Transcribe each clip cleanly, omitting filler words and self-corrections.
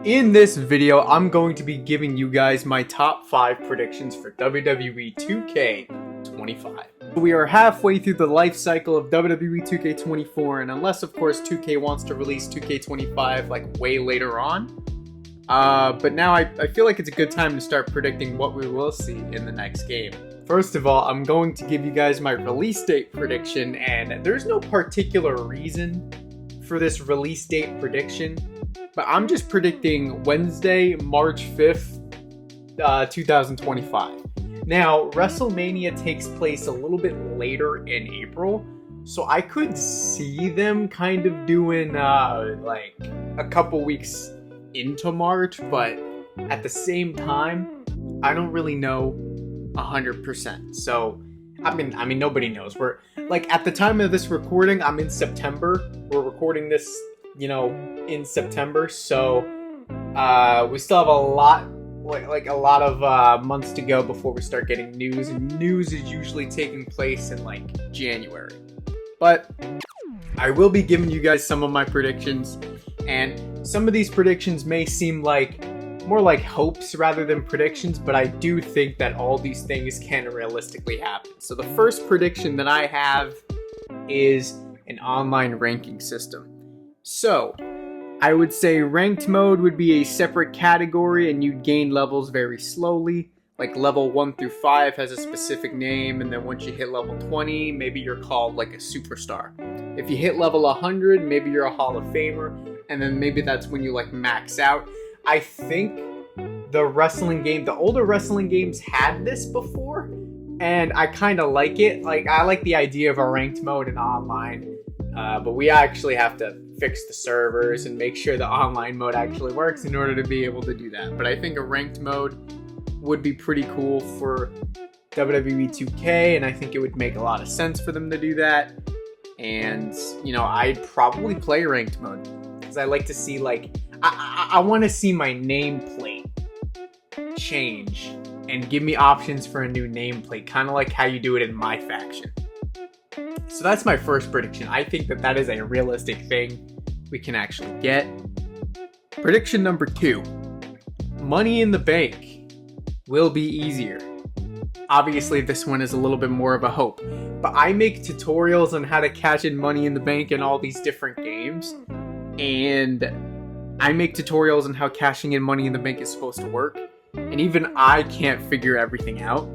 In this video, I'm going to be giving you guys my top 5 predictions for WWE 2K25. We are halfway through the life cycle of WWE 2K24, and unless of course 2K wants to release 2K25 like way later on, but now I feel like it's a good time to start predicting what we will see in the next game. First of all, I'm going to give you guys my release date prediction, and there's no particular reason for this release date prediction, but I'm just predicting Wednesday, March 5th, 2025. Now, WrestleMania takes place a little bit later in April, so I could see them kind of doing like a couple weeks into March, but at the same time, I don't really know 100%. So, I mean, nobody knows. We're like at the time of this recording, I'm in September. We're recording this, in September, so we still have a lot, like a lot of months to go before we start getting news. And news is usually taking place in like January. But I will be giving you guys some of my predictions, and some of these predictions may seem like more like hopes rather than predictions, but I do think that all these things can realistically happen. So the first prediction that I have is an online ranking system. So I would say ranked mode would be a separate category, and you'd gain levels very slowly. Like level 1 through 5 has a specific name, and then once you hit level 20, maybe you're called like a superstar. If you hit level 100, maybe you're a Hall of Famer, and then maybe that's when you like max out. I think the older wrestling games had this before, and I kind of like it. Like, I like the idea of a ranked mode in online, but we actually have to fix the servers and make sure the online mode actually works in order to be able to do that. But I think a ranked mode would be pretty cool for WWE 2K, and I think it would make a lot of sense for them to do that. And, I'd probably play ranked mode because I like to see, like, I want to see my nameplate change and give me options for a new nameplate, kind of like how you do it in my faction. So that's my first prediction. I think that is a realistic thing we can actually get. Prediction number 2. Money in the Bank will be easier. Obviously, this one is a little bit more of a hope, but I make tutorials on how to cash in Money in the Bank in all these different games, and I make tutorials on how cashing in Money in the Bank is supposed to work, and even I can't figure everything out.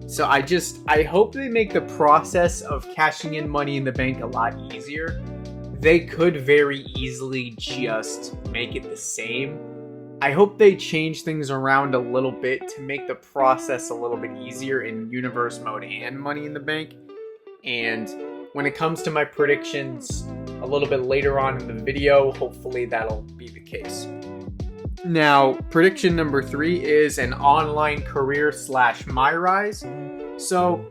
So I hope they make the process of cashing in Money in the Bank a lot easier. They could very easily just make it the same. I hope they change things around a little bit to make the process a little bit easier in Universe Mode and Money in the Bank. And when it comes to my predictions a little bit later on in the video, hopefully that'll be the case. Now, prediction number 3 is an online career / My Rise. So,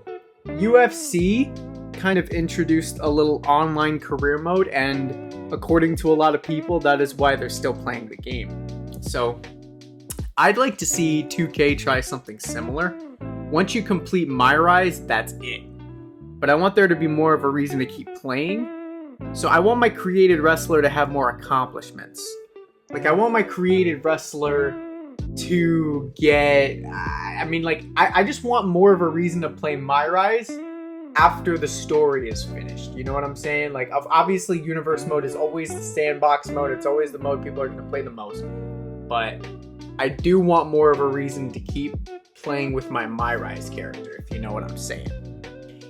UFC kind of introduced a little online career mode, and according to a lot of people, that is why they're still playing the game. So, I'd like to see 2K try something similar. Once you complete My Rise, that's it. But I want there to be more of a reason to keep playing. So I want my created wrestler to have more accomplishments. Like, I want my created wrestler to get... I just want more of a reason to play My Rise after the story is finished. You know what I'm saying? Like, obviously, Universe Mode is always the sandbox mode. It's always the mode people are going to play the most. But I do want more of a reason to keep playing with my My Rise character, if you know what I'm saying.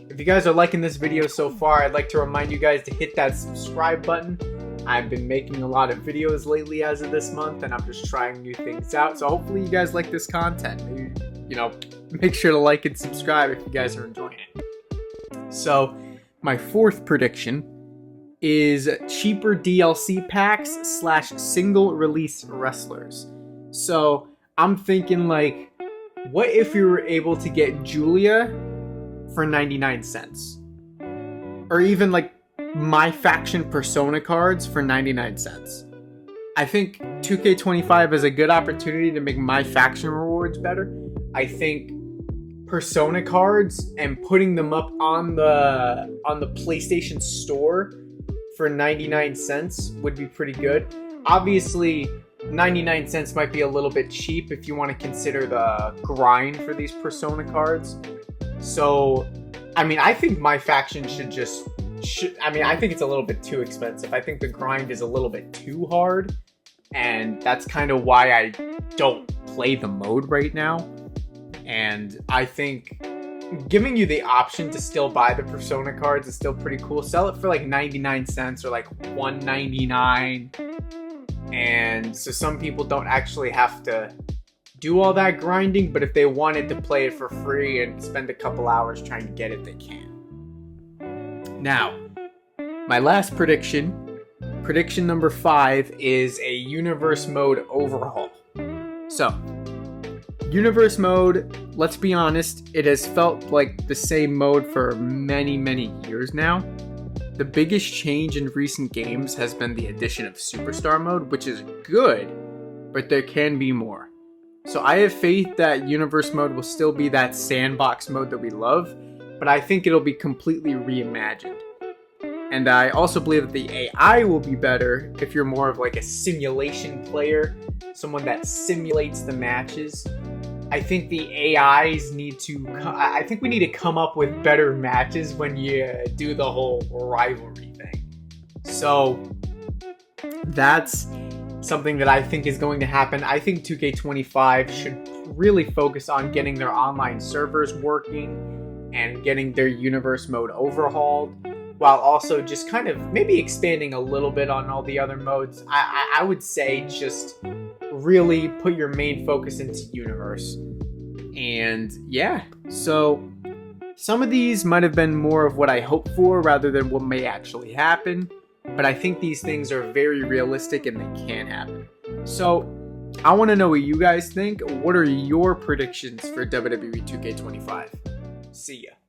If you guys are liking this video so far, I'd like to remind you guys to hit that subscribe button. I've been making a lot of videos lately as of this month, and I'm just trying new things out. So hopefully you guys like this content. Maybe, make sure to like and subscribe if you guys are enjoying it. So my 4th prediction is cheaper DLC packs / single release wrestlers. So I'm thinking, like, what if we were able to get Julia for 99 cents? Or even like My Faction Persona cards for 99 cents. I think 2K25 is a good opportunity to make My Faction rewards better. I think Persona cards and putting them up on the PlayStation Store for 99 cents would be pretty good. Obviously, 99 cents might be a little bit cheap if you want to consider the grind for these Persona cards. So, I mean, I think my faction I think it's a little bit too expensive. I think the grind is a little bit too hard, and that's kind of why I don't play the mode right now. And I think giving you the option to still buy the Persona cards is still pretty cool. Sell it for like 99 cents or like $1.99. And so some people don't actually have to do all that grinding, but if they wanted to play it for free and spend a couple hours trying to get it, they can. Now, my last prediction number 5, is a universe mode overhaul. So, universe mode, let's be honest, it has felt like the same mode for many, many years now. The biggest change in recent games has been the addition of Superstar mode, which is good, but there can be more. So I have faith that universe mode will still be that sandbox mode that we love, but I think it'll be completely reimagined. And I also believe that the AI will be better if you're more of like a simulation player, someone that simulates the matches. I think the AIs I think we need to come up with better matches when you do the whole rivalry thing. So that's something that I think is going to happen. I think 2K25 should really focus on getting their online servers working and getting their universe mode overhauled, while also just kind of maybe expanding a little bit on all the other modes. I would say just really put your main focus into universe. And yeah, so some of these might have been more of what I hoped for rather than what may actually happen, but I think these things are very realistic and they can happen. So I want to know what you guys think. What are your predictions for WWE 2K25? See ya.